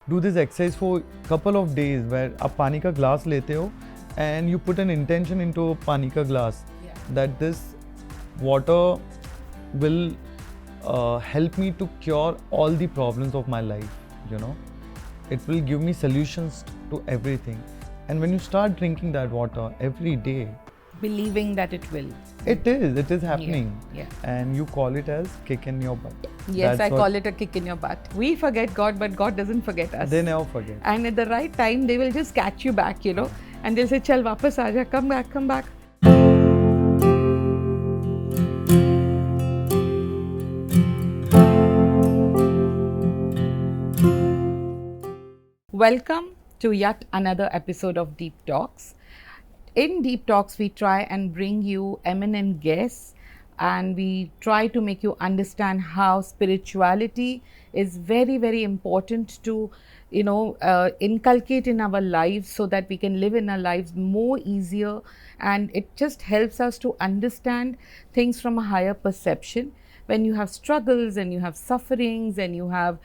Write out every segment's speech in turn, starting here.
Do this exercise for couple of days where आप पानी का glass लेते हो and you put an intention into पानी का glass that this water will help me to cure all the problems of my life, you know. It will give me solutions to everything. And when you start drinking that water every day, Believing that it will. it is happening. Yeah. And you call it as kick in your butt. Yes, That's I call it a kick in your butt. We forget God, but God doesn't forget us. They never forget. And at the right time, they will just catch you back, you know. And they'll say, "Chal, wapas aaja, come back, come back." Welcome to yet another episode of Deep Talks. In Deep Talks, we try and bring you eminent guests and we try to make you understand how spirituality is very, very important to, inculcate in our lives so that we can live in our lives more easier, and it just helps us to understand things from a higher perception. When you have struggles and you have sufferings and you have,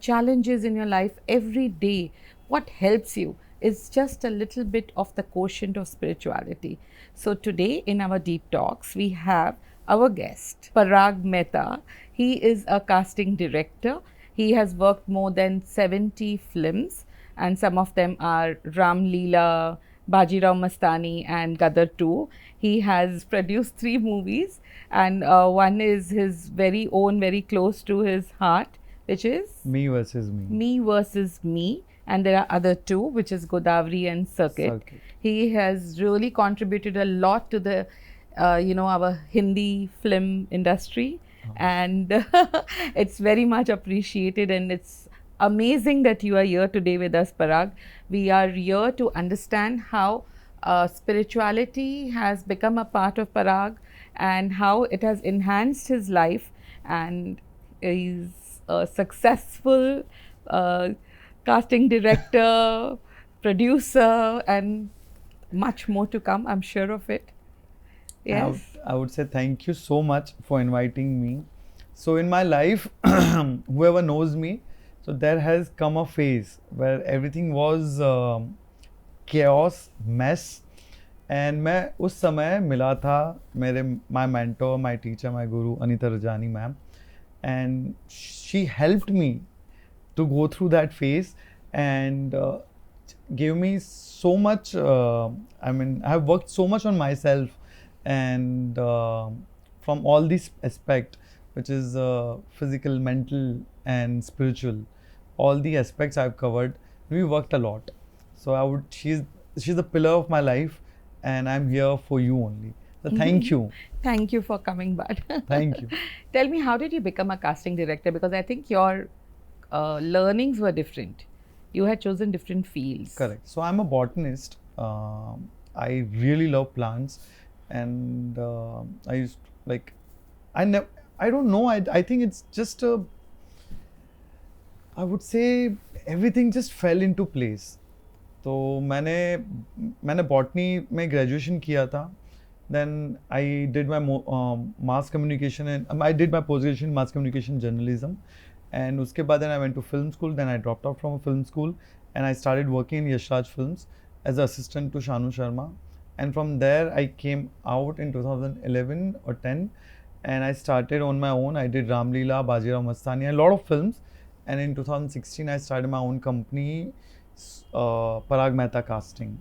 challenges in your life every day, what helps you is just a little bit of the quotient of spirituality. So today in our Deep Talks, we have our guest, Parag Mehta. He is a casting director. He has worked more than 70 films, and some of them are Ram Leela, Bajirao Mastani and Gadar 2. He has produced 3 movies, and one is his very own, very close to his heart, which is Me versus me. Me versus Me. And there are other 2, which is Godavari and Circuit. He has really contributed a lot to the, our Hindi film industry. And it's very much appreciated, and it's amazing that you are here today with us, Parag. We are here to understand how spirituality has become a part of Parag and how it has enhanced his life, and he's a successful casting director, producer, and much more to come, I'm sure of it. Yes. I would say thank you so much for inviting me. So in my life, whoever knows me, so there has come a phase where everything was chaos, mess. And मैं उस समय मिला था my mentor, my teacher, my guru, Anita Rajani ma'am. And she helped me to go through that phase and gave me so much. I have worked so much on myself, and from all these aspects, which is physical, mental, and spiritual, all the aspects I've covered. We worked a lot. So she's the pillar of my life, and I'm here for you only. So thank you. Thank you for coming back. Thank you. Tell me, how did you become a casting director? Because I think your learnings were different. You had chosen different fields. Correct. So I'm a botanist. I really love plants, and I used I don't know. I think it's just I would say everything just fell into place. तो मैंने botany में graduation किया था. Then I did my mass communication, and I did my post-graduation in mass communication journalism. And उसके बाद then I went to film school. Then I dropped out from a film school, and I started working in Yash Raj Films as an assistant to Shanu Sharma. And from there I came out in 2011 or 10, and I started on my own. I did Ram Leela, Bajirao Mastani, a lot of films. And in 2016 I started my own company, Parag Mehta Casting.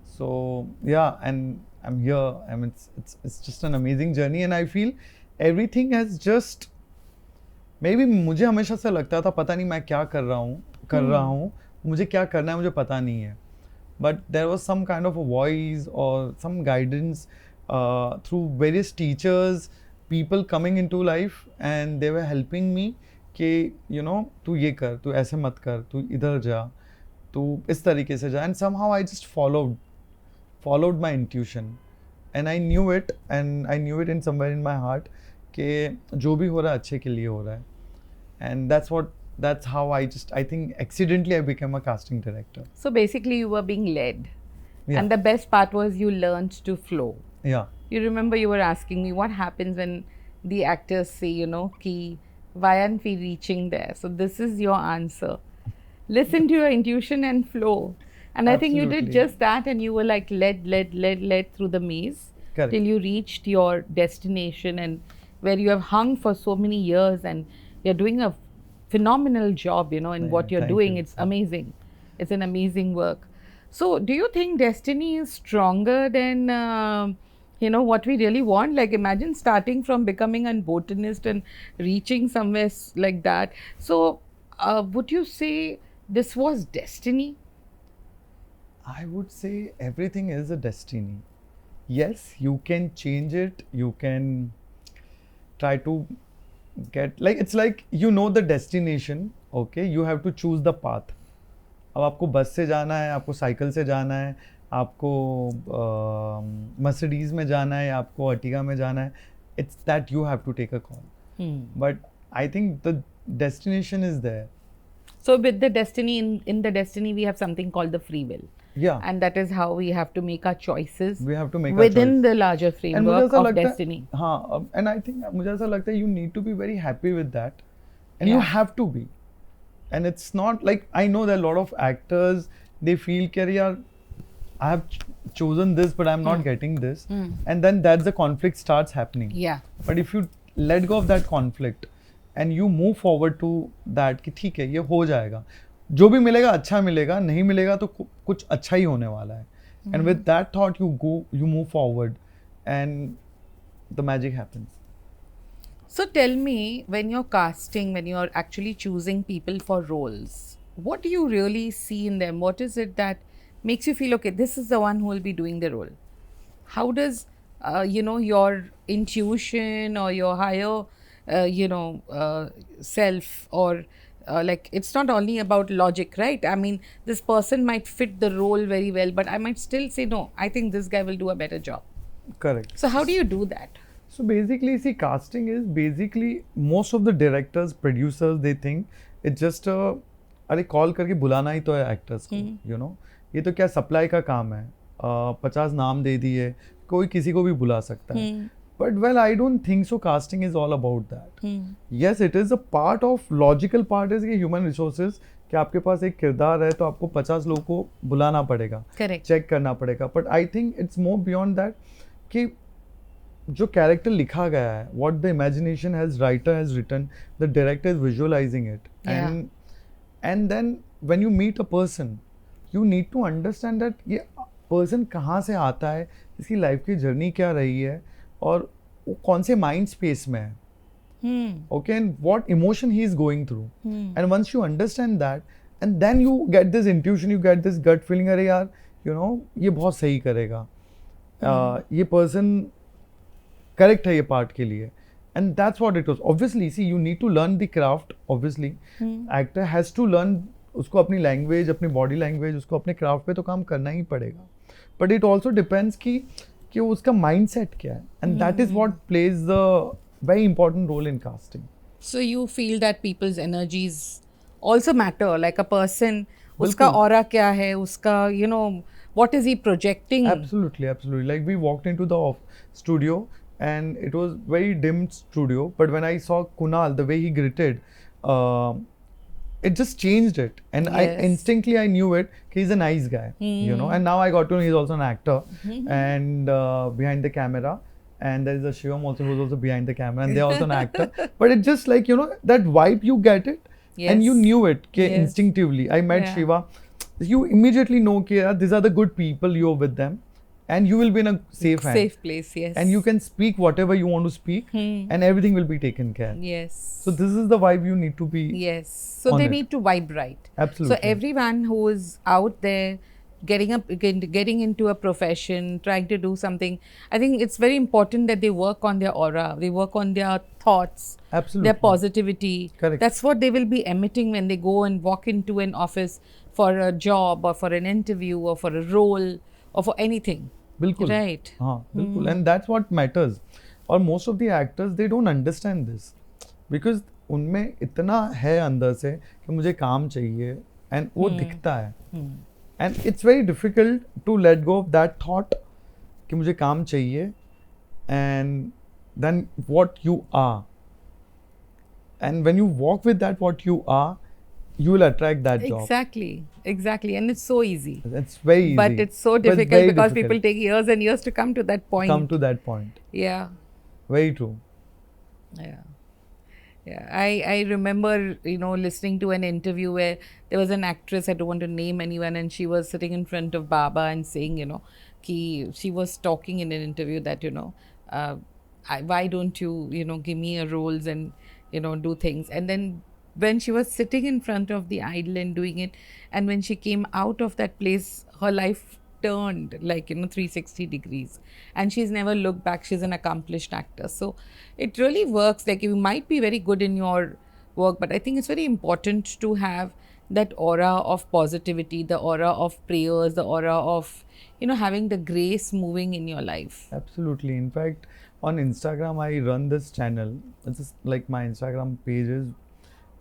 So yeah, and I'm here. I mean, it's just an amazing journey, and I feel everything has just maybe मुझे हमेशा से लगता था पता नहीं मैं क्या कर रहा हूँ मुझे क्या करना है मुझे पता नहीं है. But there was some kind of a voice or some guidance through various teachers, people coming into life, and they were helping me कि तू ये कर, तू ऐसे मत कर, तू इधर जा, तू इस तरीके से जा. And somehow I just followed my intuition, and I knew it in somewhere in my heart कि जो भी हो रहा है अच्छे के लिए हो रहा है. And that's how I think accidentally I became a casting director. So basically you were being led. Yeah. And the best part was you learned to flow. Yeah. You remember you were asking me what happens when the actors say, ki why aren't we reaching there? So this is your answer. listen to your intuition and flow. And I think you did Absolutely. just that, and you were like led through the maze Correct. till you reached your destination, and where you have hung for so many years, and you're doing a phenomenal job, in Yeah, what you're thank doing. you. It's amazing. It's an amazing work. So, do you think destiny is stronger than what we really want? Like, imagine starting from becoming a botanist and reaching somewhere like that. So, would you say this was destiny? I would say everything is a destiny. Yes, you can change it. You can try to get, like, it's like the destination. Okay, you have to choose the path. अब आपको बस से जाना है, आपको cycle से जाना है, आपको मर्सिडीज में जाना है, आपको अर्टिगा में जाना है. It's that you have to take a call. But I think the destination is there. So, with the destiny, in the destiny, we have something called the free will. Yeah. And that is how we have to make our choices We have to make our within choice. the larger And मुझे framework ऐसा of लगता है, destiny. हाँ, and I think मुझे ऐसा लगता है you need to be very happy with that, and you Yeah. have to be. And it's not like, I know there are a lot of actors, they feel कि यार I have chosen this but I'm not getting this, and then that's the conflict starts happening. Yeah. But if you let go of that conflict and you move forward to that कि ठीक है, ये हो जाएगा, जो भी मिलेगा अच्छा मिलेगा, नहीं मिलेगा तो कुछ अच्छा ही होने वाला है. And with that thought you move forward and the magic happens. So, tell me, when you're casting, when you're actually choosing people for roles, what do you really see in them? What is it that makes you feel, okay, this is the one who will be doing the role? How does, your intuition or your higher, self, or like, it's not only about logic, right? I mean, this person might fit the role very well, but I might still say, no, I think this guy will do a better job. Correct. So, how do you do that? So basically, see, casting is basically, most of the directors, producers, they think it's just अरे call करके बुलाना ही तो है actors को, ये तो क्या supply का काम है, 50 नाम दे दिए, कोई किसी को भी बुला सकता है. But well, I don't think so. Casting is all about that. Yes, it is a part of, logical part is कि human resources, कि आपके पास एक किरदार है तो आपको 50 लोगों को बुलाना पड़ेगा, Correct. चेक करना पड़ेगा. But I think it's more beyond that, कि जो कैरेक्टर लिखा गया है, what the imagination writer has written, the director is visualizing it. Yeah. And then when you meet a person, you need to understand that ये person कहाँ से आता है, इसकी लाइफ की जर्नी क्या रही है, और वो कौन से माइंड स्पेस में है. Okay, and what emotion he is going through. And once you understand that, and then you get this intuition, you get this gut feeling, अरे यार, ये बहुत सही करेगा, ये person correct है ये part के लिए. And that's what it was. Obviously, see, you need to learn the craft. Obviously, actor has to learn, उसको अपनी language, अपनी body language, उसको अपने craft पे तो काम करना ही पड़ेगा. But it also depends कि उसका mindset क्या है. And that is what plays the very important role in casting. So, you feel that people's energies also matter, like a person, उसका aura क्या है, उसका, what is he projecting? Absolutely. Like, we walked into the studio, and it was very dim studio, but when I saw Kunal, the way he gritted, it just changed it, and Yes. I knew it. He's a nice guy, and now I got to know he's also an actor, and behind the camera, and there is a Shivam also who's also behind the camera, and they're also an actor. But it's just like, that vibe, you get it, and you Yes. knew it Yes. instinctively. I met Yeah. Shiva, you immediately know these are the good people, you're with them, and you will be in a safe hand. Safe place, yes. And you can speak whatever you want to speak, and everything will be taken care. Yes. So this is the vibe you need to be. Yes. So, on they it. need to vibe right. Absolutely. So, everyone who is out there getting into a profession, trying to do something, I think it's very important that they work on their aura, they work on their thoughts, Absolutely. their positivity. Correct. That's what they will be emitting when they go and walk into an office for a job or for an interview or for a role or for anything. बिल्कुल. Right. हाँ, बिल्कुल. And that's what matters. और most of the actors, they don't understand this, because उनमें इतना है अंदर से कि मुझे काम चाहिए, and वो दिखता है. And it's very difficult to let go of that thought कि मुझे काम चाहिए, and then what you are. And when you walk with that, what you are, you will attract that job. Exactly. And it's so easy. It's very easy. But it's so But difficult very because difficult. people take years and years to come to that point. Come to that point. Yeah. Very true. Yeah. I remember, listening to an interview where there was an actress, I don't want to name anyone, and she was sitting in front of Baba and saying, she was talking in an interview that, why don't you, give me a roles and, do things. And then when she was sitting in front of the idol and doing it, and when she came out of that place, her life turned like 360 degrees, and she's never looked back. She's an accomplished actor, so it really works. Like, you might be very good in your work, but I think it's very important to have that aura of positivity, the aura of prayers, the aura of having the grace moving in your life. Absolutely. In fact, on Instagram I run this channel. It's just like my Instagram page is,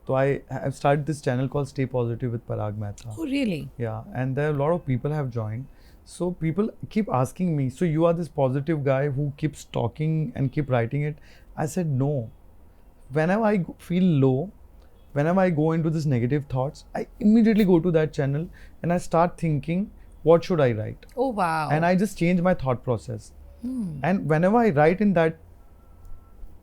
so I've started this channel called Stay Positive with Parag Mehta. Oh, really? Yeah, and there are a lot of people have joined. So people keep asking me, so you are this positive guy who keeps talking and keep writing it. I said no. Whenever I feel low, whenever I go into this negative thoughts, I immediately go to that channel and I start thinking, what should I write? Oh, wow. And I just change my thought process. And whenever I write in that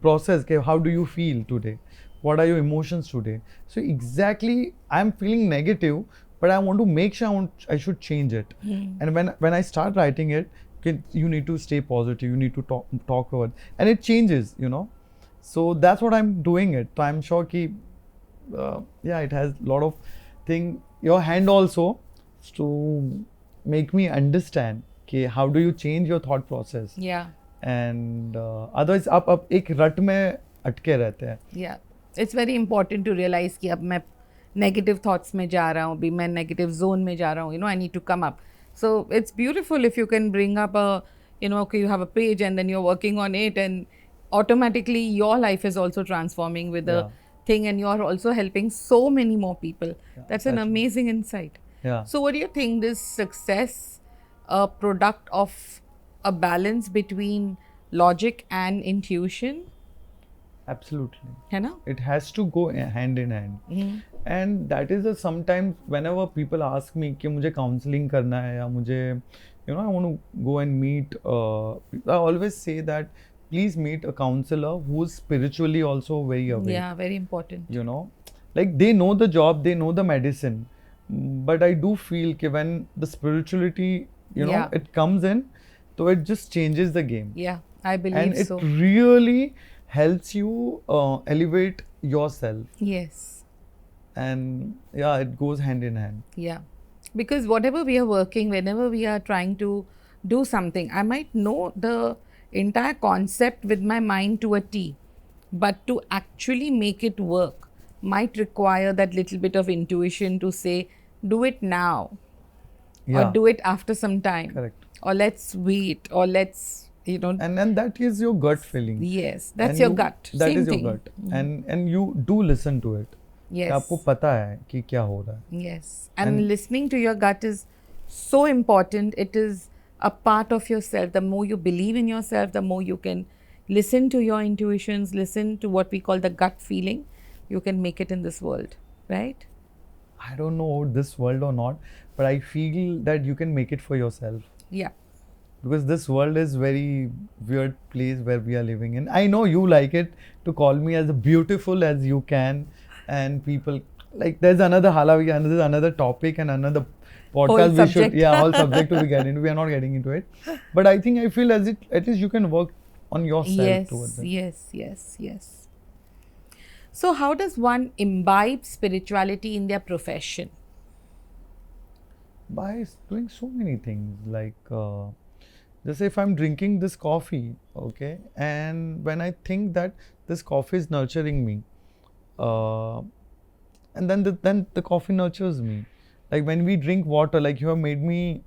process, okay, how do you feel today? What are your emotions today? So exactly, I'm feeling negative, but I want to make sure I should change it. And when I start writing it, okay, you need to stay positive. You need to talk about it, and it changes. So that's what I'm doing it. So I'm sure ki, it has a lot of thing. Your hand also to make me understand कि how do you change your thought process. Yeah. And otherwise आप एक रट में अटके रहते हैं. Yeah. It's very important to realize कि अब मैं negative thoughts में जा रहा हूँ, अभी मैं negative zone में जा रहा हूँ, I need to come up. So it's beautiful if you can bring up okay, you have a page and then you're working on it, and automatically your life is also transforming with the thing, and you're also helping so many more people. That's an amazing insight. Yeah. So what do you think, this success a product of a balance between logic and intuition? Absolutely. है ना? It has to go hand in hand. And that is sometimes whenever people ask me कि मुझे counseling करना है या मुझे I want to go and meet I always say that please meet a counselor who's spiritually also very awake. Yeah, very important. Like they know the job, they know the medicine, but I do feel that when the spirituality it comes in, so it just changes the game. Yeah, I believe so. And it really helps you elevate yourself. Yes. And it goes hand in hand. Yeah, because whatever we are working, whenever we are trying to do something, I might know the entire concept with my mind to a T, but to actually make it work might require that little bit of intuition to say, do it now, or do it after some time. Correct. Or let's wait, or let's, And that is your gut feeling. Yes, that's your gut. That Same is your thing. gut. And you do listen to it. Yes. आपको पता है कि क्या हो रहा है. Yes. And listening to your gut is so important. It is a part of yourself. The more you believe in yourself, the more you can listen to your intuitions, listen to what we call the gut feeling, you can make it in this world, right? I don't know about this world or not, but I feel that you can make it for yourself. Yeah. Because this world is very weird place where we are living in. I know you like it to call me as beautiful as you can, and people like there's another halavi, another topic and another podcast we should whole subject to be getting into. We are not getting into it, but I think I feel at least you can work on yourself towards it. Yes. So how does one imbibe spirituality in their profession? By doing so many things, like just if I'm drinking this coffee, okay, and when I think that this coffee is nurturing me, and then the coffee nurtures me. Like when we drink water, like you have made me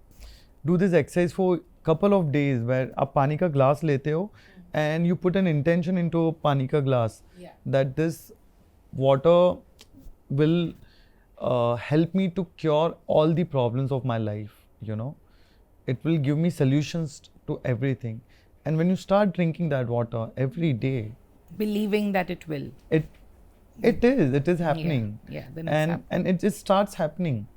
do this exercise for couple of days where आप पानी का glass लेते हो and you put an intention into पानी का glass that this water will help me to cure all the problems of my life. It will give me solutions to everything. And when you start drinking that water every day, Believing that it will. It is happening. Then it's happening. And it just starts happening.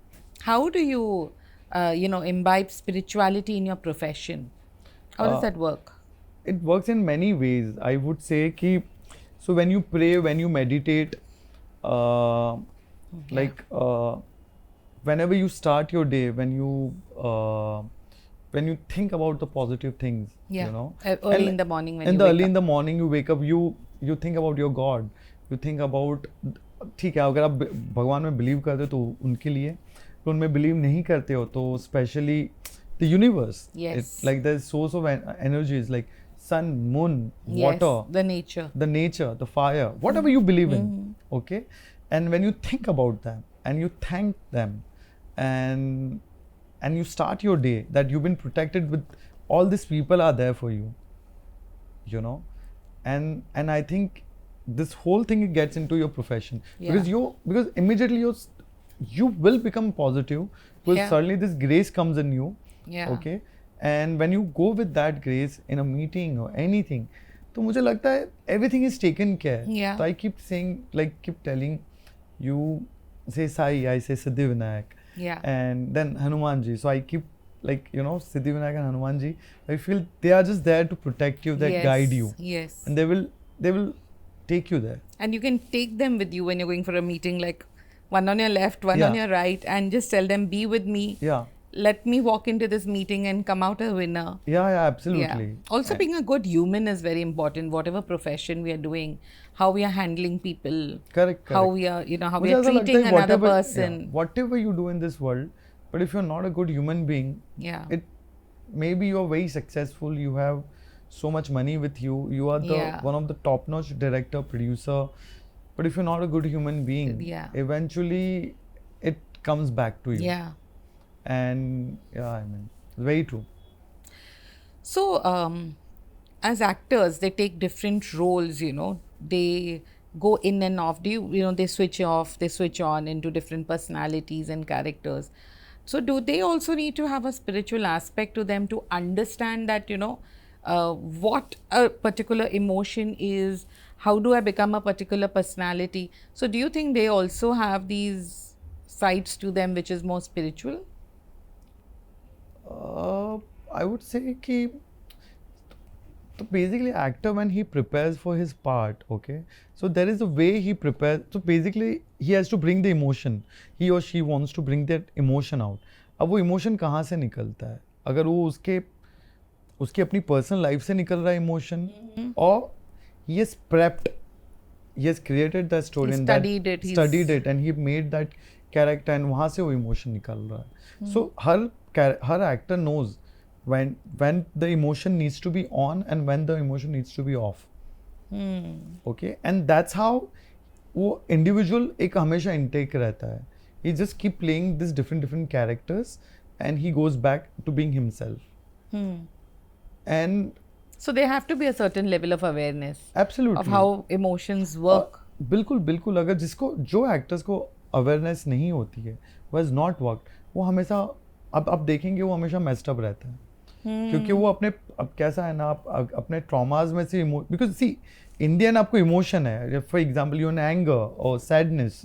How do you, imbibe spirituality in your profession? How does that work? It works in many ways. I would say ki, so when you pray, when you meditate, whenever you start your day, when you think about the positive things, you know, Early in the morning when in the morning you wake up, you think about your God, you think about, ठीक है, अगर आप भगवान में believe करते हो तो उनके लिए, तो उनमें बिलीव नहीं करते हो तो specially the universe, it's like the source of energy is like sun, moon, water, the nature, the fire, whatever you believe in, okay? And when you think about them and you thank them and you start your day that you've been protected with all these people are there for you, you know, and I think this whole thing gets into your profession because immediately you will become positive because suddenly this grace comes in you. Okay, and when you go with that grace in a meeting or anything, तो मुझे लगता है everything is taken care. So I keep saying, like, keep telling you, say Sai, I say Siddhivinayak, and then Hanuman ji. So I keep, like, you know, Siddhivinayak and Hanuman ji, I feel they are just there to protect you, they guide you, and they will take you there. And you can take them with you when you're going for a meeting, like one on your left, one on your right, and just tell them, be with me. Let me walk into this meeting and come out a winner. Absolutely. Also, being a good human is very important. Whatever profession we are doing, how we are handling people, correct. How we are, how we are treating another person. Whatever you do in this world, but if you're not a good human being, it maybe you're very successful. You have so much money with you. You are the one of the top-notch director, producer. But if you're not a good human being, eventually it comes back to you. And I mean, very true. So, as actors, they take different roles, they go in and off. They switch off, they switch on into different personalities and characters. So, do they also need to have a spiritual aspect to them to understand that, what a particular emotion is? How do I become a particular personality? So, do you think they also have these sides to them which is more spiritual? I would say कि so basically actor when he prepares for his part, okay, so there is a way he prepares. So basically he has to bring the emotion, he or she wants to bring that emotion out. अब वो emotion कहाँ से निकलता है? अगर वो उसके अपनी personal life से निकल रहा है emotion, or he has prepped, he has created that story and studied it and he made that character and वहाँ से वो emotion निकल रहा है. So her actor knows when the emotion needs to be on and when the emotion needs to be off. Okay, and that's how वो individual एक हमेशा intake रहता है. He just keep playing these different characters and he goes back to being himself. And so there have to be a certain level of awareness. Absolutely. Of how emotions work. बिल्कुल अगर जो actors को awareness नहीं होती है, was not worked, वो हमेशा अब देखेंगे वो हमेशा messed up रहता है. क्योंकि वो अब कैसा है ना, आप अपने ट्रॉमाज में से बिकॉज सी इंडियन आपको इमोशन है, for example you an anger और सैडनेस,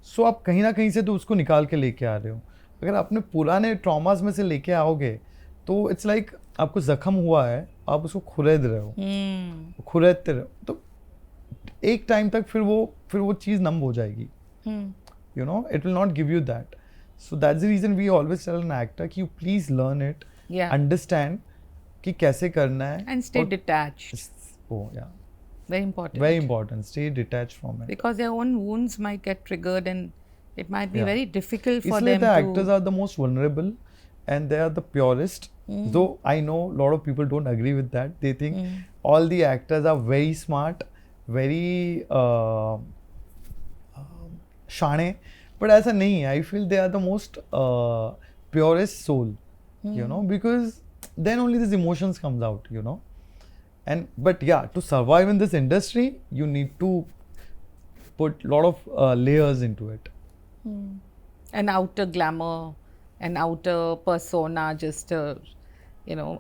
सो आप कहीं ना कहीं से तो उसको निकाल के लेके आ रहे हो. अगर आपने पुराने ट्रॉमाज में से लेके आओगे तो इट्स लाइक आपको जख्म हुआ है, आप उसको खुरेद रहे हो, खुरेदते रहो, तो एक टाइम तक फिर वो चीज़ नम हो जाएगी. You know, it will not give you that. So that's the reason we always tell an actor कि you please learn it, understand कि कैसे करना है, and stay detached. Very important. Stay detached from it, because their own wounds might get triggered and it might be very difficult for them the actors are the most vulnerable and they are the purest. Though I know a lot of people don't agree with that. They think all the actors are very smart, very shane, but ऐसा नहीं है. I feel they are the most purest soul. You know, because then only these emotions comes out, you know. But yeah, to survive in this industry, you need to put a lot of layers into it. An outer glamour, an outer persona, just a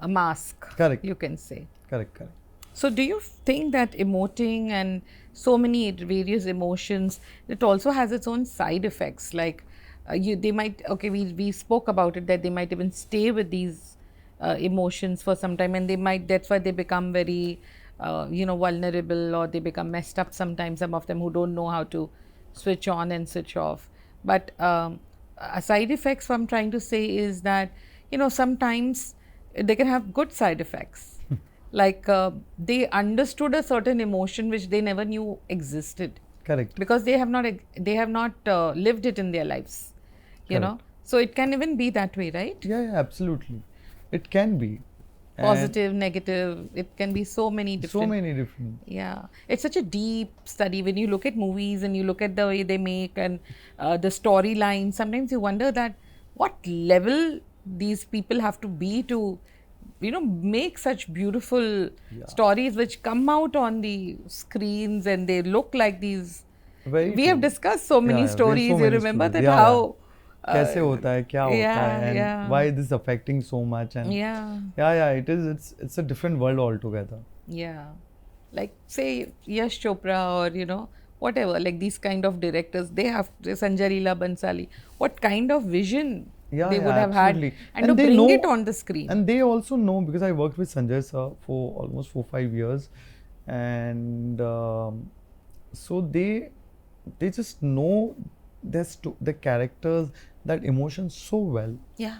mask. Correct. You can say. Correct. So, do you think that emoting and so many various emotions, it also has its own side effects? Like, they might, okay, we spoke about it, that they might even stay with these emotions for some time, and they might, that's why they become very, vulnerable, or they become messed up sometimes, some of them who don't know how to switch on and switch off. But a side effects, what I'm trying to say is that, sometimes they can have good side effects. Like they understood a certain emotion which they never knew existed, Correct. because they have not lived it in their lives, Correct. so it can even be that way, right? Yeah, absolutely. It can be. And Positive, negative, it can be so many so different. many different. Yeah, it's such a deep study. When you look at movies and you look at the way they make, and the storyline, sometimes you wonder that what level these people have to be to, make such beautiful stories which come out on the screens, and they look like these. Very We have true. discussed so many Yeah, there's stories. so You many remember stories. that Yeah, yeah. how. कैसे होता है, क्या होता है, Yeah, and yeah. why this is affecting so much, and Yeah. yeah, it is. It's a different world altogether. Yeah, like say Yash Chopra, or whatever, like these kind of directors, they have Sanjay Leela Bansali. What kind of vision Yeah, they yeah, would have absolutely. had, and to they bring know, it on the screen. and they also know, because I worked with Sanjay sir for almost 4-5 years, and so they just know the characters, that emotion so well. Yeah.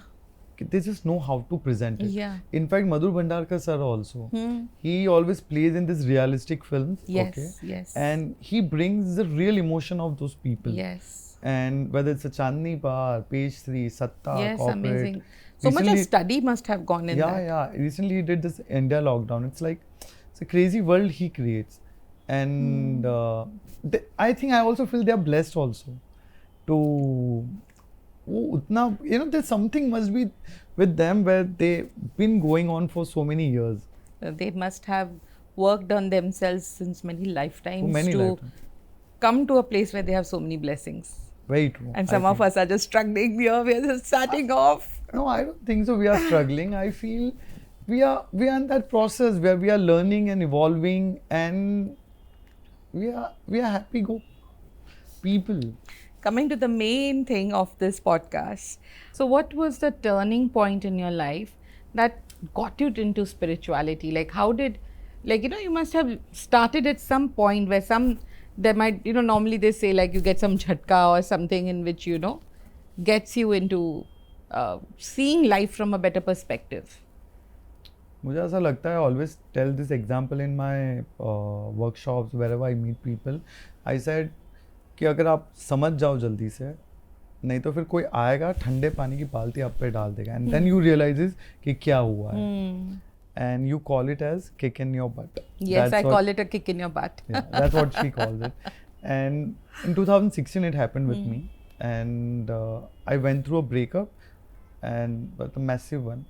They just know how to present it. Yeah. In fact, Madhur Bhandarkar sir also, Hmm. he always plays in this realistic films. Yes. Okay. Yes. And he brings the real emotion of those people. Yes. And whether it's a Chandni Par, Page 3, Satta, Yes. Corporate. Amazing. So much of study must have gone in that. Yeah. Recently he did this India lockdown. It's like, it's a crazy world he creates. And I think I also feel they are blessed also to, there's something must be with them where they've been going on for so many years. They must have worked on themselves since many lifetimes For many to lifetimes. come to a place where they have so many blessings. Very true. And some of us are just struggling here. We are just starting off. No, I don't think so. We are struggling. I feel we are in that process where we are learning and evolving, and we are happy go people. Coming to the main thing of this podcast. So, what was the turning point in your life that got you into spirituality? Like, how did, you must have started at some point where there might, normally they say like you get some jhatka or something in which, gets you into seeing life from a better perspective. मुझे ऐसा लगता है, I always tell this example in my workshops, wherever I meet people. I said कि अगर आप समझ जाओ जल्दी से, नहीं तो फिर कोई आएगा ठंडे पानी की बाल्टी आप पे डाल देगा, and then you realizes कि क्या हुआ है, and you call it as kick in your butt. Yes, I call it a kick in your butt. Yeah, that's what she calls it. And in 2016 it happened with me, and I went through a breakup, but a massive one,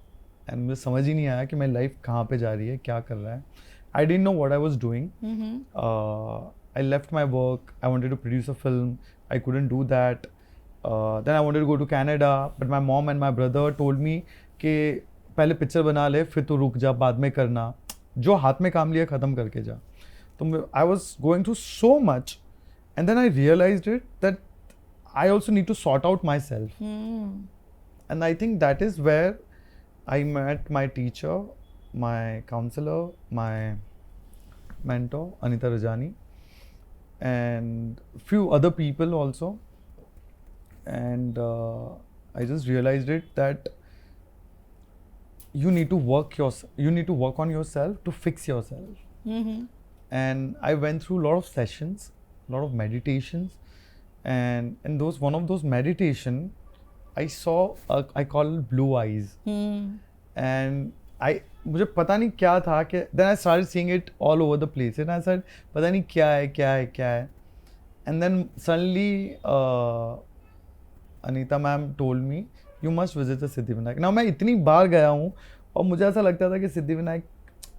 and मुझे समझ ही नहीं आया कि मेरी life कहाँ पे जा रही है, क्या कर रहा है. I didn't know what I was doing. I left my work. I wanted to produce a film. I couldn't do that. Then I wanted to go to Canada, but my mom and my brother told me कि पहले picture बना ले, फिर तो रुक जा, बाद में करना. जो हाथ में काम लिया ख़त्म करके जा. तो I was going through so much, and then I realized that I also need to sort out myself. And I think that is where I met my teacher, my counselor, my mentor, Anita Rajani, and few other people also. And I just realized that you need to work on yourself to fix yourself. And I went through a lot of sessions, a lot of meditations, and in one of those meditation, I saw I call it blue eyes. And मुझे पता नहीं क्या था कि then I started seeing it all over the place, and I said पता नहीं क्या है. And then suddenly Anita ma'am told me you must visit the Siddhivinayak. Now मैं इतनी बार गया हूँ और मुझे ऐसा लगता था कि Siddhivinayak,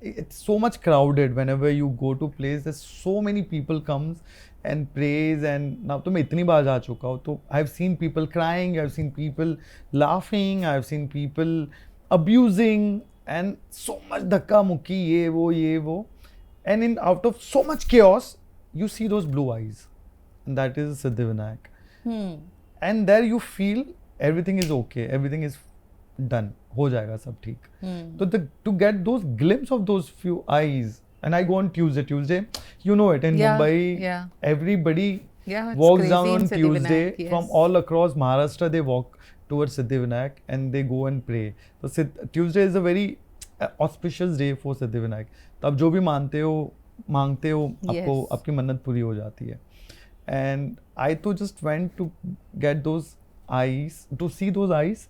it's so much crowded. Whenever you go to place, there's so many people comes and prays, and now तो मैं इतनी बार जा चुका हूँ, तो I've seen people crying, I've seen people laughing, I've seen people abusing, and so much धक्का मुक्की ये वो. and in out of so much chaos, you see those blue eyes, and that is Siddhivinayak. And there you feel everything is okay, everything is done, हो जाएगा सब ठीक. So to get those glimpse of those few eyes, and I go on Tuesday, you know it, in Mumbai, everybody walks down on Tuesday. From all across Maharashtra, they walk towards Siddhivinayak and they go and pray. So Tuesday is a very auspicious day for Siddhivinayak. तो आप जो भी मांगते हो आपको आपकी मन्नत पूरी हो जाती है. And I too just went to get those eyes, to see those eyes,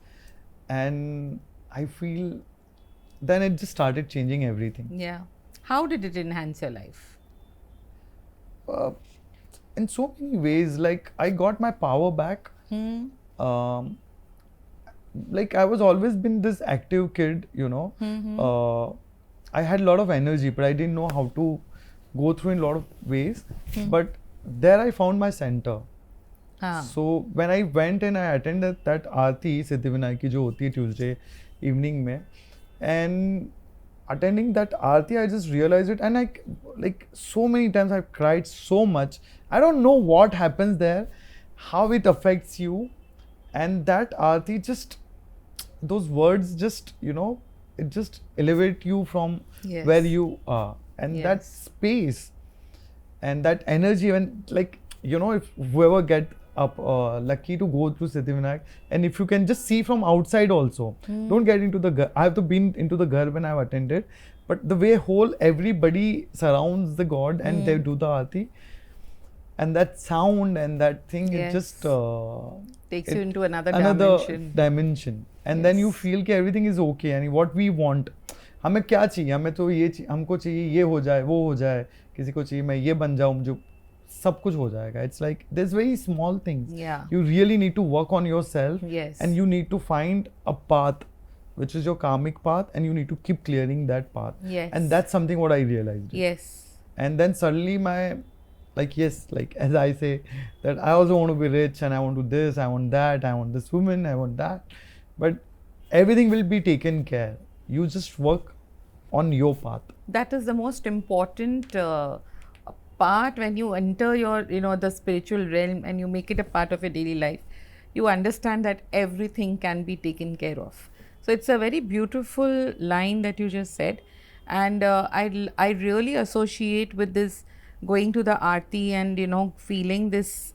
and I feel then it just started changing everything. Yeah. How did it enhance your life? In so many ways, like I got my power back. Like I was always been this active kid, you know. I had a lot of energy, but I didn't know how to go through in a lot of ways. But there I found my center. So when I went and I attended that आरती सिद्धिविनायक की जो होती है Tuesday evening में, and attending that aarti, I just realized it, and like so many times I've cried so much. I don't know what happens there, how it affects you, and that aarti just, those words just, you know, it just elevate you from where you are, and that space and that energy, when, like, you know, if whoever get up lucky to go through Siddhivinayak, and if you can just see from outside also, don't get into the I have to been into the ghar when I have attended, but the way whole everybody surrounds the god and they do the aarti, and that sound and that thing, it just takes you into another dimension. And then you feel कि everything is okay, and what we want, हमें क्या चाहिए, हमें तो ये हमको चाहिए ये हो जाए वो हो जाए, किसी को चाहिए मैं ये बन जाऊँ, जो सब कुछ हो जाएगा. It's like there's very small things. You really need to work on yourself, and you need to find a path which is your karmic path, and you need to keep clearing that path. And that's something what I realized. And then suddenly my, like, like as I say that I also want to be rich, and I want to do this, I want that, I want this woman, I want that, but everything will be taken care. You just work on your path. That is the most important part when you enter your, you know, the spiritual realm and you make it a part of your daily life. You understand that everything can be taken care of. So it's a very beautiful line that you just said, and I really associate with this going to the aarti and, you know, feeling this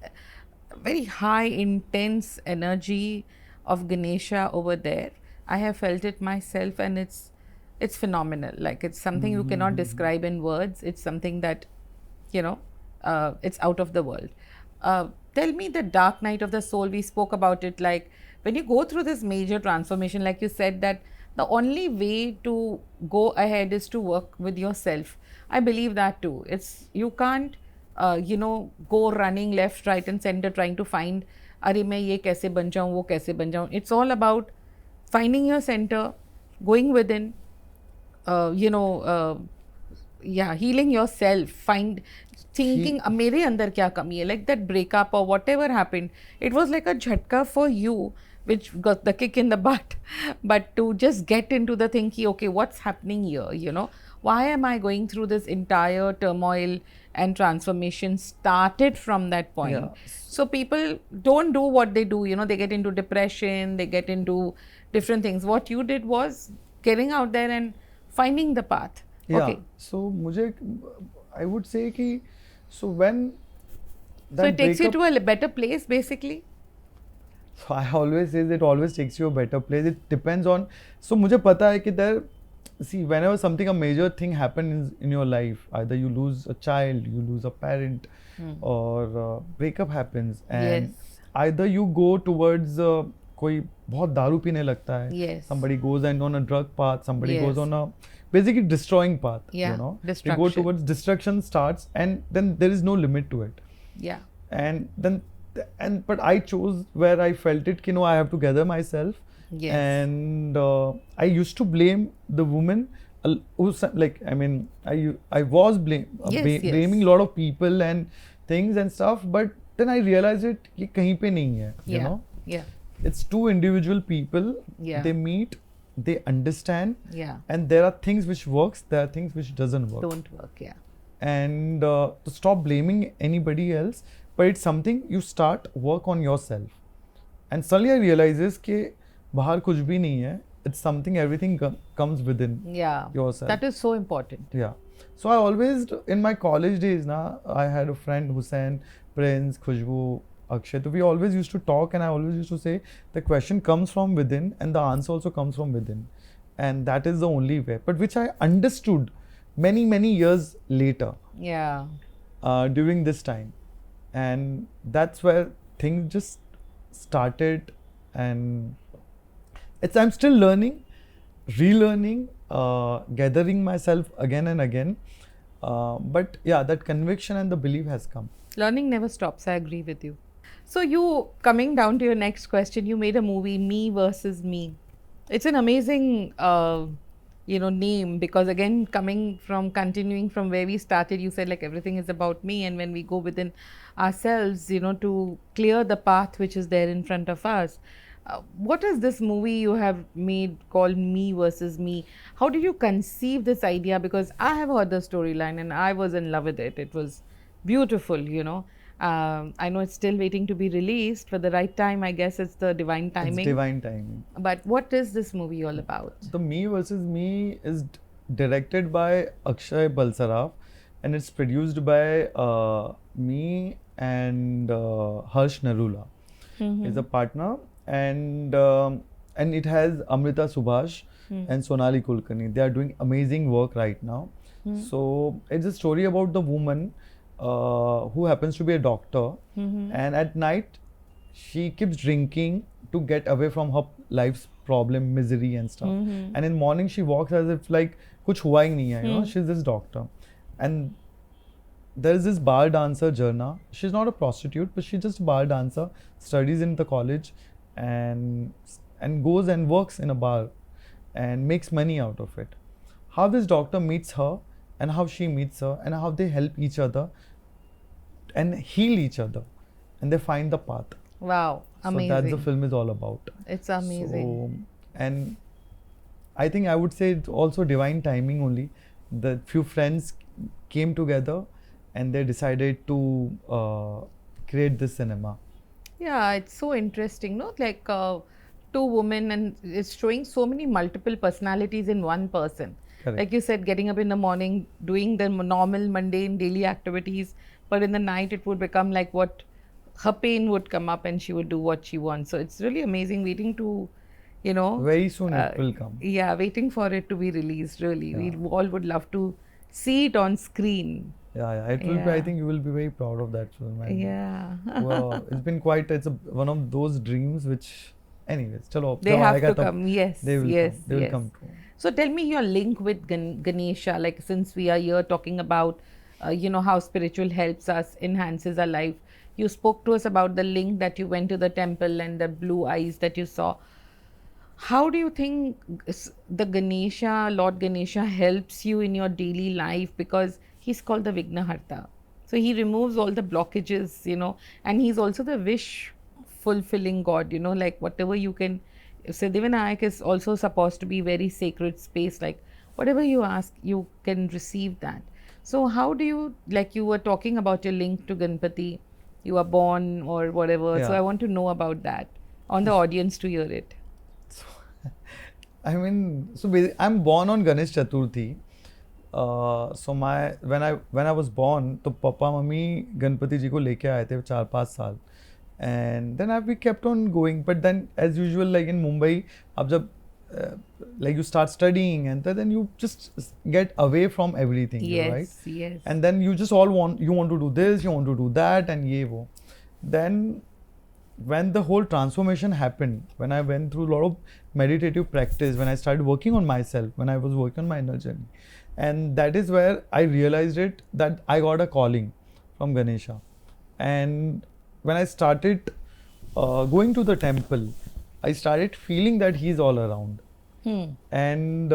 very high intense energy of Ganesha over there. I have felt it myself, and it's phenomenal. Like, it's something you cannot describe in words. It's something that, you know, it's out of the world. Tell me the dark night of the soul. We spoke about it. Like, when you go through this major transformation, like you said, that the only way to go ahead is to work with yourself. I believe that too. You can't, you know, go running left, right and center trying to find, अरे मैं ये कैसे बन जाऊँ, वो कैसे बन जाऊँ. It's all about finding your center, going within, you know, healing yourself, thinking मेरे अंदर क्या कमी है, like that breakup or whatever happened, it was like a jhatka for you, which got the kick in the butt. But to just get into the thinking, okay, what's happening here, you know, why am I going through this entire turmoil and transformation started from that point. So people don't do what they do, you know, they get into depression, they get into different things. What you did was getting out there and finding the path. Okay. So I would say कि, so when that, so it takes you to a better place basically. So I always say that it always takes you a better place. It depends on, so मुझे पता है कि there, see, whenever a major thing happens in your life, either you lose a child, you lose a parent, or breakup happens, and either you go towards कोई बहुत दारू पीने लगता है, somebody goes and on a drug path, somebody goes on a basically destroying path, you know, you go towards destruction starts, and then there is no limit to it. But I chose where I felt it, you know, I have to gather myself. And I used to blame the woman, like, I mean, I was blaming a lot of people and things and stuff, but then I realized it कि कहीं पे नहीं है, you know. It's two individual people, they meet, they understand, and there are things which works, there are things which don't work. and to stop blaming anybody else, but it's something you start work on yourself. And suddenly I realizes कि बाहर कुछ भी नहीं है. It's something, everything comes within yourself. That is so important. Yeah. So I always, in my college days, I had a friend, Hussain, Prince, Khushbu, Akshay. So we always used to talk, and I always used to say the question comes from within and the answer also comes from within. And that is the only way. But which I understood many, many years later. Yeah. During this time. And that's where things just started, and I'm still learning, relearning, gathering myself again and again. But yeah, that conviction and the belief has come. Learning never stops. I agree with you. So you, coming down to your next question, you made a movie, Me versus Me. It's an amazing, name, because again, continuing from where we started, you said like everything is about me, and when we go within ourselves, to clear the path which is there in front of us. What is this movie you have made called Me versus Me? How did you conceive this idea? Because I have heard the storyline and I was in love with it. It was beautiful, I know it's still waiting to be released for the right time. I guess it's the divine timing. It's divine timing. But what is this movie all about? The Me versus Me is directed by Akshay Balsaraf, and it's produced by me and Harsh Narula. Is a partner. And it has Amrita Subhash and Sonali Kulkarni. They are doing amazing work right now. So it's a story about the woman who happens to be a doctor, and at night she keeps drinking to get away from her life's problem, misery and stuff. And in morning she walks as if like kuch hua hi nahi hai, she's this doctor. And there is this bar dancer, Jarna. She's not a prostitute, but she's just a bar dancer, studies in the college, and goes and works in a bar and makes money out of it. How this doctor meets her and how she meets her and how they help each other and heal each other, and they find the path. Wow, amazing. So that's the film is all about. It's amazing. So, and I think I would say it's also divine timing only. The few friends came together and they decided to create this cinema. Yeah, it's so interesting, no? Like two women, and it's showing so many multiple personalities in one person. Correct. Like you said, getting up in the morning, doing the normal, mundane, daily activities, but in the night it would become like what her pain would come up and she would do what she wants. So it's really amazing, waiting to, very soon it will come. Yeah, waiting for it to be released, really. We all would love to see it on screen. Yeah, it will be. I think you will be very proud of that film. And well, it's been quite. It's one of those dreams which, anyways, chalo. They have to come. Yes, they will yes, come. They will come true. So tell me your link with Ganesha. Like, since we are here talking about, how spiritual helps us, enhances our life. You spoke to us about the link that you went to the temple and the blue eyes that you saw. How do you think the Ganesha, Lord Ganesha, helps you in your daily life? Because he's called the Vignaharta. So he removes all the blockages, and he's also the wish fulfilling God, like whatever you can. Siddhivinayak is also supposed to be very sacred space, like whatever you ask, you can receive that. So how do you, like you were talking about your link to Ganpati, you are born or whatever. Yeah. So I want to know about that, on the audience to hear it. I mean, so basically, I'm born on Ganesh Chaturthi. So when I was born, तो papa mummy Ganpati जी को लेके आए थे 4-5 साल, and then we kept on going. But then, as usual, like in Mumbai, अब जब like you start studying and then you just get away from everything, right? Yes. And then you just want to do this, you want to do that, and ye wo. Then when the whole transformation happened, when I went through a lot of meditative practice, when I started working on myself, when I was working on my inner journey, and that is where I realized it, that I got a calling from Ganesha. And when I started going to the temple, I started feeling that he's all around. And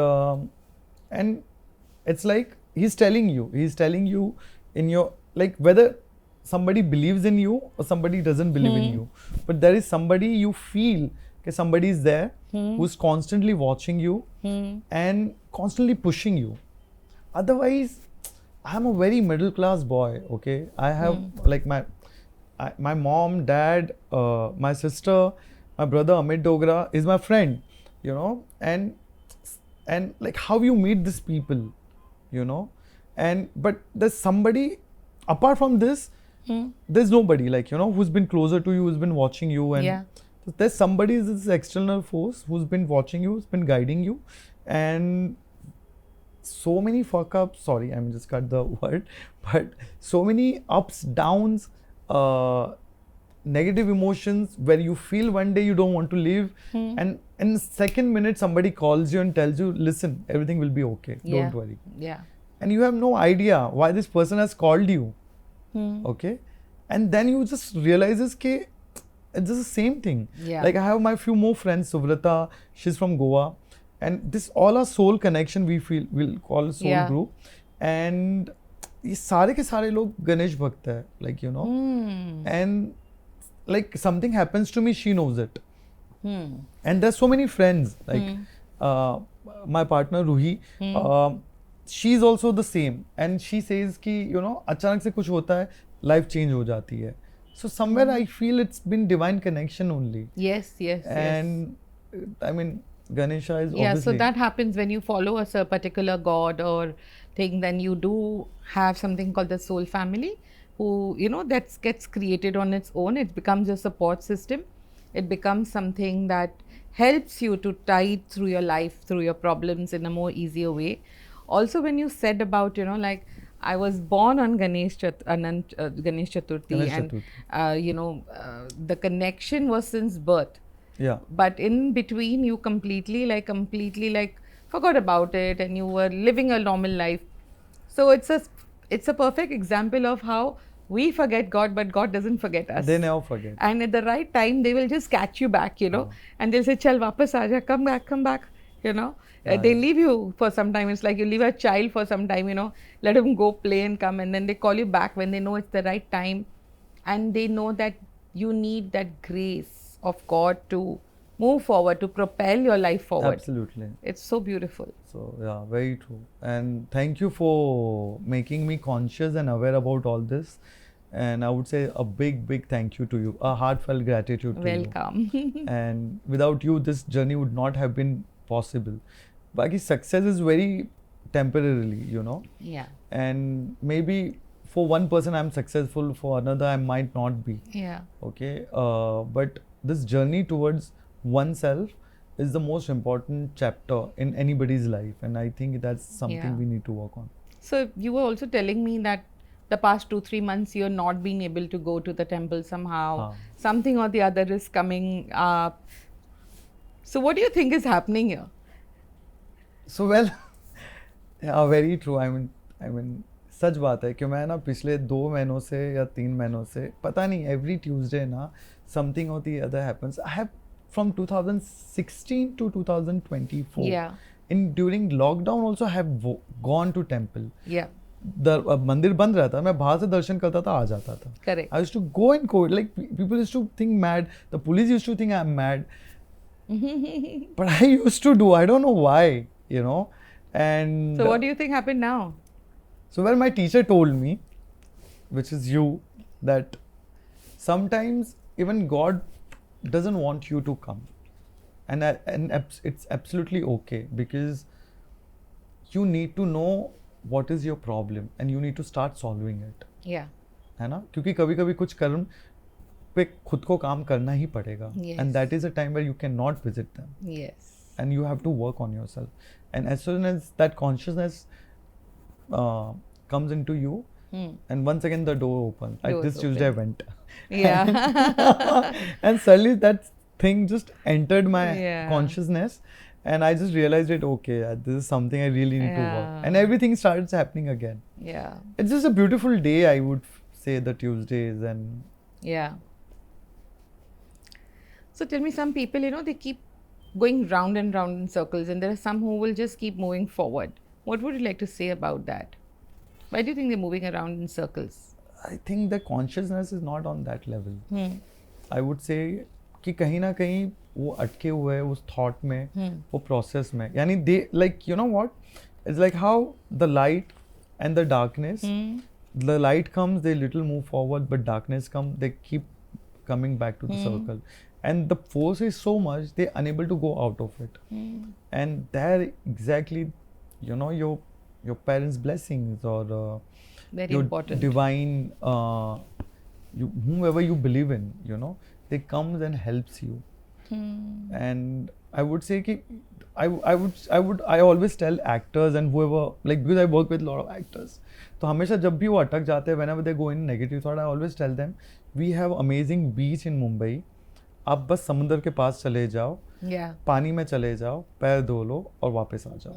it's like he's telling you in your, like, whether somebody believes in you or somebody doesn't believe in you, but there is somebody you feel that somebody is there who's constantly watching you and constantly pushing you. Otherwise, I'm a very middle class boy, okay? I have like my mom, dad, my sister, my brother Amit Dogra is my friend, you know, and like how you meet these people, you know, and but there's somebody apart from this, there's nobody like, you know, who's been closer to you, who's been watching you, and there's somebody, this external force who's been watching you, who's been guiding you, and so many fuck ups, sorry, I'm just cut the word, but so many ups, downs, negative emotions where you feel one day you don't want to live, and in second minute somebody calls you and tells you, listen, everything will be okay, don't worry. And you have no idea why this person has called you, okay, and then you just realizes ke it's just the same thing. Like I have my few more friends, Suvrata, she's from Goa, and this all our soul connection we feel, we'll call soul group, and ये सारे के सारे लोग गणेश भक्त है, like, you know, and like something happens to me, she knows it, and there's so many friends like my partner Ruhi, she's also the same, and she says कि, you know, अचानक से कुछ होता है, life change हो जाती है. So somewhere I feel it's been divine connection only. Yes. And I mean, Ganesha is obviously. So that happens when you follow a particular god or thing, then you do have something called the soul family, who, you know, that gets created on its own. It becomes a support system. It becomes something that helps you to tide through your life, through your problems in a more easier way. Also, when you said about, you know, like, I was born on Ganesh Chaturthi, and you know, the connection was since birth. But in between, you completely forgot about it, and you were living a normal life. So it's a perfect example of how we forget God, but God doesn't forget us. They never forget. And at the right time, they will just catch you back, you know, and they'll say, "Chal, wapas aaja, come back," you know. They leave you for some time. It's like you leave a child for some time, you know, let him go play and come, and then they call you back when they know it's the right time, and they know that you need that grace of God to move forward, to propel your life forward. Absolutely. It's so beautiful. So yeah, very true. And thank you for making me conscious and aware about all this. And I would say a big thank you to you, a heartfelt gratitude to you. Welcome. And without you, this journey would not have been possible. But success is very temporarily, you know. Yeah. And maybe for one person I'm successful, for another I might not be. Yeah. Okay. But this journey towards oneself is the most important chapter in anybody's life, and I think that's something we need to work on. So you were also telling me that the past 2-3 months you're not being able to go to the temple somehow. Something or the other is coming up. So what do you think is happening here? So well, yeah, very true. I mean, सच बात है कि मैं ना पिछले 2 महीनों से या 3 महीनों से पता नहीं, every Tuesday ना something or the other happens. I have from 2016 to 2024. Yeah. During lockdown also I have gone to temple. Yeah. मंदिर बंद रहता, मैं बाहर से दर्शन करता था, आ जाता था. Correct. I used to go and go, like people used to think mad. The police used to think I'm mad. But I used to do. I don't know why, you know. And so what do you think happened now? So well, my teacher told me, which is you, that sometimes even God doesn't want you to come, and it's absolutely okay, because you need to know what is your problem and you need to start solving it. Yeah. है ना, क्योंकि कभी-कभी कुछ कर्म पे खुद को काम करना ही पड़ेगा. Yes. And that is a time where you cannot visit them. Yes. And you have to work on yourself. And as soon as that consciousness comes into you, and once again the door opens. Like this Tuesday I went. Yeah. And suddenly that thing just entered my consciousness, and I just realized it, okay, this is something I really need to work. And everything starts happening again. Yeah. It's just a beautiful day, I would say, the Tuesdays. And yeah. So tell me, some people, you know, they keep going round and round in circles, and there are some who will just keep moving forward. What would you like to say about that? Why do you think they're moving around in circles? I think the consciousness is not on that level. I would say कि कहीं ना कहीं वो अटके हुए हैं उस thought में, वो process में. यानी they, like, you know what? It's like how the light and the darkness. Hmm. The light comes, they little move forward, but darkness comes, they keep coming back to the circle. And the force is so much, they're unable to go out of it. And there exactly, you know, your parents' blessings or Very your important. divine, whomever you believe in, you know, they comes and helps you. And I would say ki, I always tell actors and whoever, like, because I work with a lot of actors, तो हमेशा जब भी वो अटक जाते हैं, whenever they go in negative thought, I always tell them, we have amazing beach in Mumbai. आप बस समुंदर के पास चले जाओ, Yeah. पानी में चले जाओ, पैर धो लो और वापस आ जाओ.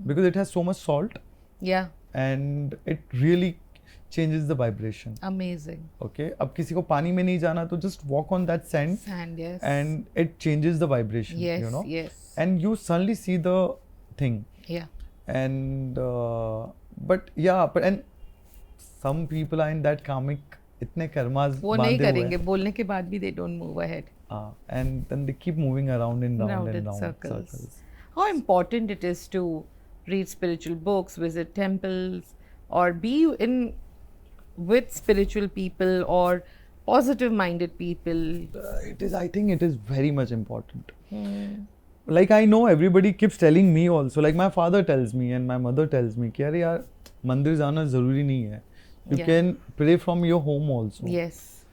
Because it has so much salt Yeah. and it really changes the vibration. Amazing. Okay, अब किसी को पानी में नहीं जाना तो just walk on that sand, Sand, yes. and it changes the vibration. Yes, you know, yes. and you suddenly see the thing. Yeah. And but and some people are in that karmic इतने karmas वो नहीं करेंगे, बोलने के बाद भी they don't move ahead. And then they keep moving around in round and round circles. How important it is to read spiritual books, visit temples, or be in with spiritual people or positive minded people. It is, I think it is very much important. Like I know everybody keeps telling me also, like my father tells me and my mother tells me कि अरे यार मंदिर जाना जरूरी नहीं है. You can pray from your home also. Yes.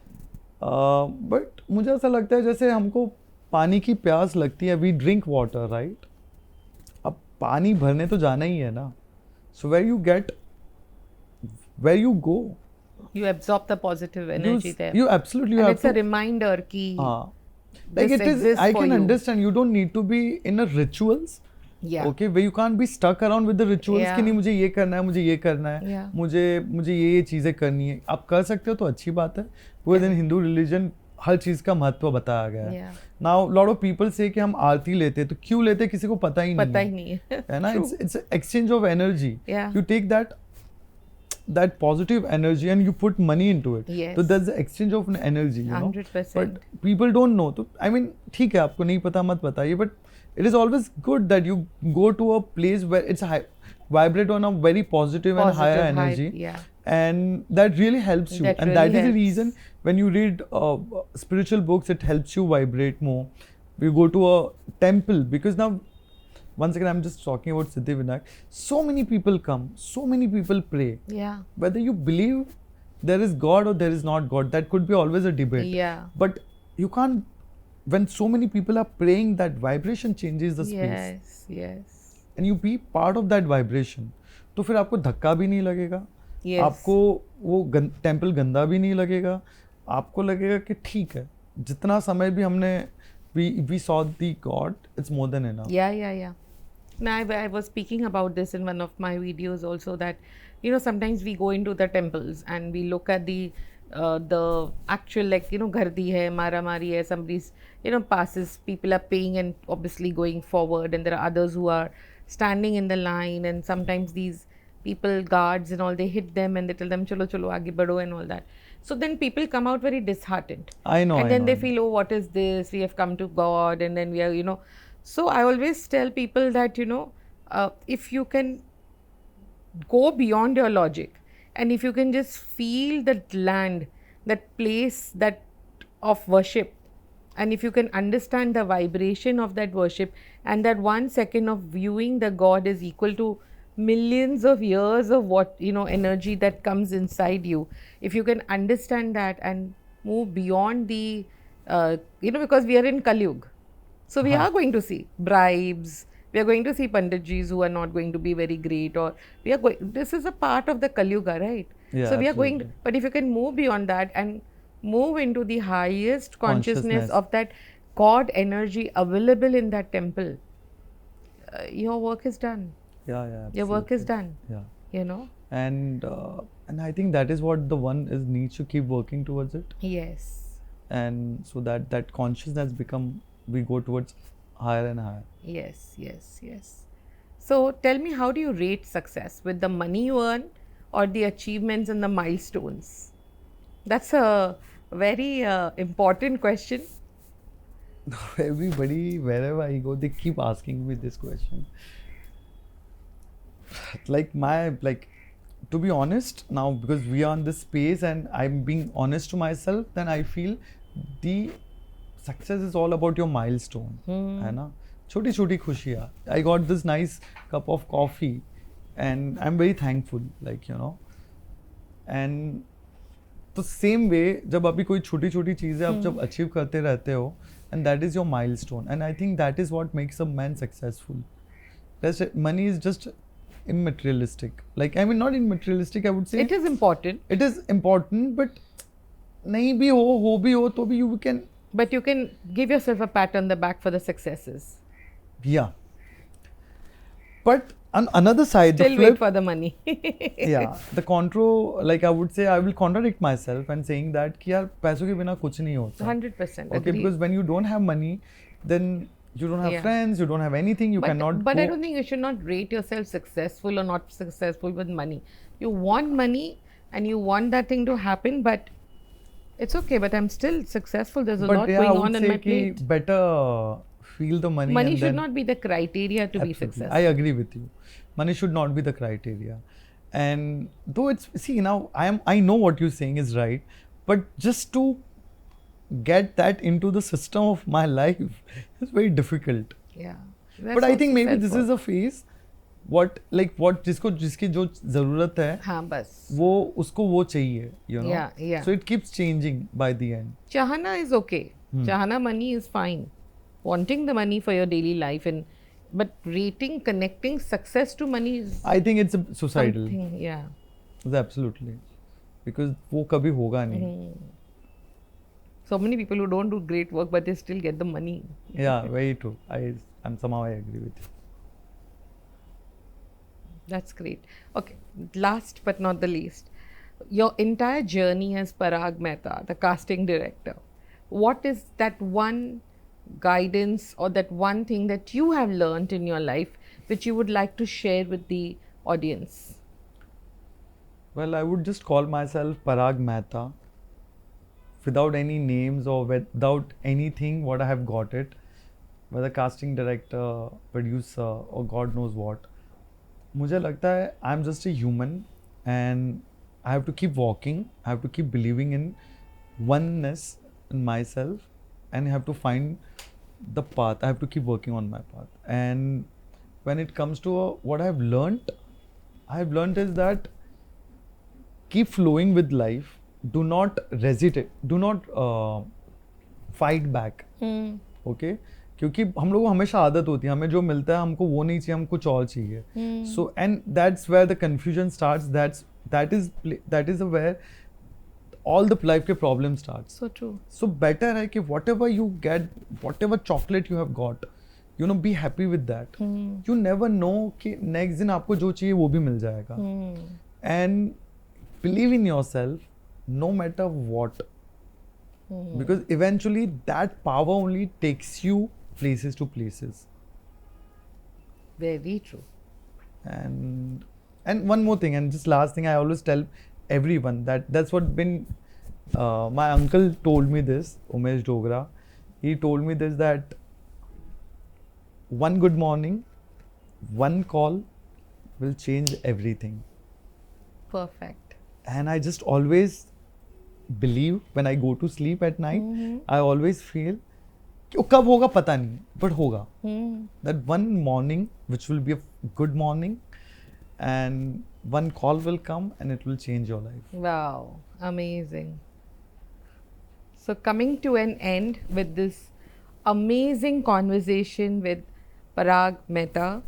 But मुझे ऐसा लगता है जैसे हमको पानी की प्यास लगती है, we drink water, right? अब पानी भरने तो जाना ही है ना. So where you go, you absorb the positive energy there. You absolutely and have it's to. a reminder कि like this it is. exists I for can you. understand. You don't need to be in a rituals. Yeah. Okay, where you can't be stuck around with the rituals. Yeah. कि नहीं मुझे ये करना है, मुझे ये करना है, Yeah. मुझे ये चीजें करनी है. आप कर सकते हो तो अच्छी बात है. Because in Hindu religion हर चीज का महत्व बताया गया है. Yeah. Now lot of people say कि हम आरती लेते हैं तो क्यों लेते हैं किसी को पता ही नहीं है. है ना. It's an exchange of energy. Yeah. You take that positive energy and you put money into it. Yes. So that's the exchange of energy, you know. 100%. But people don't know. So I mean, ठीक है आपको नहीं पता मत बताइए. But it is always good that you go to a place where it's vibrate on a very positive and higher energy. Yeah. And that really helps you. That and really that is the helps. reason when you read spiritual books, it helps you vibrate more. You go to a temple because now, once again, I'm just talking about Siddhivinayak. So many people come, so many people pray. Yeah. Whether you believe there is God or there is not God, that could be always a debate. Yeah. But you can't, when so many people are praying, that vibration changes the space. Yes, yes. And you be part of that vibration. तो फिर आपको धक्का भी नहीं लगेगा. Yes. आपको वो temple गंदा भी नहीं लगेगा. आपको लगेगा कि ठीक है, जितना समय भी हमने we saw the God, it's more than enough. Yeah. Now, I was speaking about this in one of my videos also, that you know sometimes we go into the temples and we look at the actual, like, you know, gardi hai, mara mari hai, somebody's, you know, passes, people are paying and obviously going forward, and there are others who are standing in the line, and sometimes these people, guards and all, they hit them and they tell them chalo aage badho and all that. So then people come out very disheartened. I know. And then they feel, oh, what is this? We have come to God, and then we are, you know. So I always tell people that, you know, if you can go beyond your logic, and if you can just feel that land, that place, that of worship, and if you can understand the vibration of that worship, and that 1 second of viewing the God is equal to millions of years of what, you know, energy that comes inside you. If you can understand that and move beyond the you know, because we are in Kali Yuga, so we are going to see bribes, we are going to see panditjis who are not going to be very great, or we are going, this is a part of the Kali Yuga, right? Yeah, so we are absolutely. going, but if you can move beyond that and move into the highest consciousness of that God energy available in that temple, your work is done. Yeah. Your work is done. Yeah. You know. And I think that is what the one is needs to keep working towards it. Yes. And so that consciousness become, we go towards higher and higher. Yes. So tell me, how do you rate success? With the money you earn or the achievements and the milestones? That's a very important question. Everybody, wherever I go, they keep asking me this question. Like to be honest now, because we are in this space and I'm being honest to myself, then I feel the success is all about your milestone, है ना? छोटी छोटी खुशियाँ. I got this nice cup of coffee and I'm very thankful, like, you know. And तो same way जब अभी कोई छोटी छोटी चीज़ें आप जब अचीव करते रहते हो, and that is your milestone, and I think that is what makes a man successful. Money is just immaterialistic. Like, I mean, not immaterialistic, I would say. It is important. It is important, but नहीं भी हो भी हो तो भी you can. But you can give yourself a pat on the back for the successes. Yeah. But on another side, Still the flip, wait for the money. yeah, the contro, like I would say, I will contradict myself and saying that कि यार पैसों के बिना कुछ नहीं होता. 100%. Okay, agree. because when you don't have money, then you don't have Yeah. friends, you don't have anything, you cannot But go. I don't think you should not rate yourself successful or not successful with money. You want money and you want that thing to happen, but it's okay. But I'm still successful. There's a But lot yeah, I going would on in say my कि plate. better feel the money. Money and should then, not be the criteria to be absolutely. successful. I agree with you. Money should not be the criteria. And though it's, see, now I know what you're saying is right, but just to get that into the system of my life is very difficult. Yeah. But I think maybe this is a phase. What जिसकी जो जरूरत है, हाँ बस. वो उसको वो चाहिए, you know. Yeah, yeah. So it keeps changing by the end. Chahana is okay. Chahana money is fine. Wanting the money for your daily life, but rating, connecting success to money is I think it's a societal. something. Yeah. It's absolutely, because वो कभी होगा नहीं. So many people who don't do great work, but they still get the money. Yeah, very true. I'm somehow I agree with you. That's great. Okay, last but not the least, your entire journey as Parag Mehta, the casting director, what is that one guidance or that one thing that you have learned in your life which you would like to share with the audience? Well, I would just call myself Parag Mehta, without any names or without anything what I have got it, whether casting director, producer or God knows what. मुझे लगता है I'm just a human and I have to keep walking, I have to keep believing in oneness in myself, and I have to find the path. I have to keep working on my path. And when it comes to what I have learned is that keep flowing with life. Do not hesitate. Do not fight back. Okay? क्योंकि हम लोगों को हमेशा आदत होती है, हमें जो मिलता है हमको वो नहीं चाहिए, हमको कुछ और चाहिए. So and that's where the confusion starts. That is where all the life के problem starts. So true. So better है कि whatever you get, whatever chocolate you have got, you know, be happy with that. You never know कि next दिन आपको जो चाहिए वो भी मिल जाएगा. And believe in yourself, no matter what. Because eventually that power only takes you places to places. Very true. And one more thing, and just last thing, I always tell everyone that's what been my uncle told me this, Umesh Dogra. He told me this, that one good morning, one call will change everything. Perfect. And I just always believe when I go to sleep at night, I always feel कि वो कब होगा पता नहीं, but होगा. That one morning which will be a good morning, and one call will come and it will change your life. Wow, amazing. So coming to an end with this amazing conversation with Parag Mehta,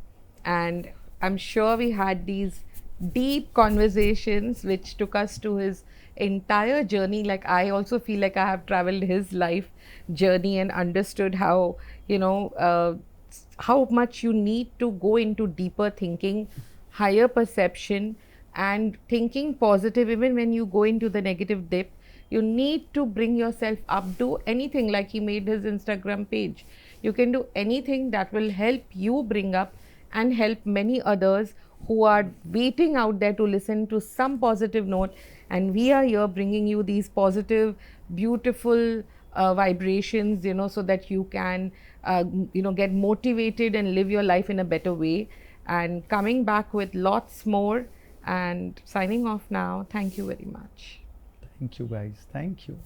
and I'm sure we had these deep conversations which took us to his entire journey. Like, I also feel like I have traveled his life journey and understood how, you know, how much you need to go into deeper thinking, higher perception, and thinking positive. Even when you go into the negative dip, you need to bring yourself up. Do anything, like he made his Instagram page. You can do anything that will help you bring up and help many others who are waiting out there to listen to some positive note. And we are here bringing you these positive, beautiful vibrations, you know, so that you can, you know, get motivated and live your life in a better way. And coming back with lots more And signing off now. Thank you very much. Thank you, guys. Thank you.